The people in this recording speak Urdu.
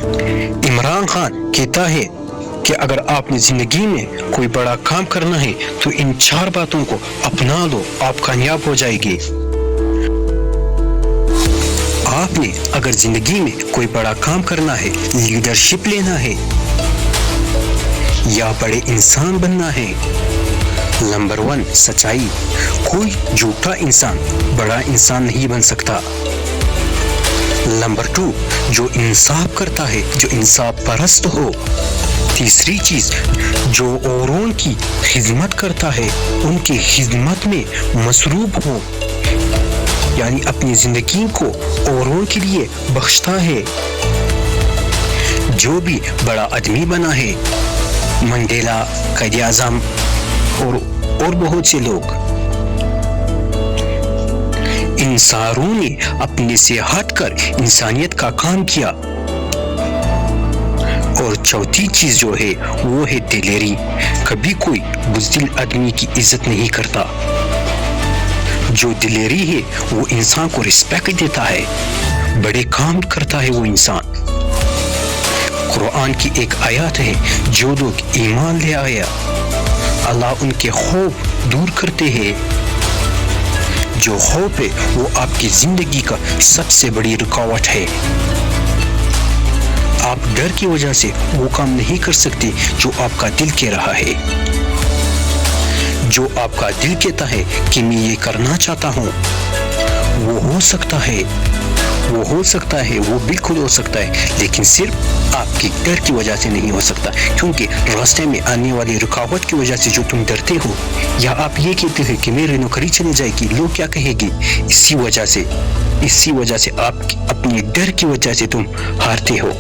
عمران خان کہتا ہے کہ اگر آپ نے زندگی میں کوئی بڑا کام کرنا ہے تو ان 4 باتوں کو اپنا لو، آپ کامیاب ہو جائے گے۔ آپ نے اگر زندگی میں کوئی بڑا کام کرنا ہے، لیڈرشپ لینا ہے یا بڑے انسان بننا ہے، نمبر 1 سچائی۔ کوئی جھوٹا انسان بڑا انسان نہیں بن سکتا۔ نمبر 2 جو انصاف کرتا ہے، جو انصاف پرست ہو۔ تیسری چیز جو اوروں کی خدمت کرتا ہے، ان کی خدمت میں مصروف ہو، یعنی اپنی زندگی کو اوروں کے لیے بخشتا ہے۔ جو بھی بڑا آدمی بنا ہے، منڈیلا، قائد اعظم اور بہت سے لوگ، ان ساروں نے اپنے سے ہٹ کر انسانیت کا کام کیا۔ اور چوتھی چیز جو ہے وہ ہے دلیری۔ کبھی کوئی بزدل آدمی کی عزت نہیں کرتا۔ جو دلیری ہے وہ انسان کو رسپیکٹ دیتا ہے، بڑے کام کرتا ہے وہ انسان۔ قرآن کی ایک آیات ہے، جو لوگ ایمان لے آیا اللہ ان کے خوف دور کرتے ہیں۔ جو خوف ہے وہ آپ کی زندگی کا سب سے بڑی رکاوٹ ہے۔ آپ ڈر کی وجہ سے وہ کام نہیں کر سکتے جو آپ کا دل کہہ رہا ہے۔ جو آپ کا دل کہتا ہے کہ میں یہ کرنا چاہتا ہوں، وہ ہو سکتا ہے، وہ بالکل ہو سکتا ہے، لیکن صرف آپ کی ڈر کی وجہ سے نہیں ہو سکتا، کیونکہ راستے میں آنے والی رکاوٹ کی وجہ سے جو تم ڈرتے ہو، یا آپ یہ کہتے ہو کہ میری نوکری چلی جائے گی، لوگ کیا کہے گی، اسی وجہ سے آپ اپنی ڈر کی وجہ سے تم ہارتے ہو۔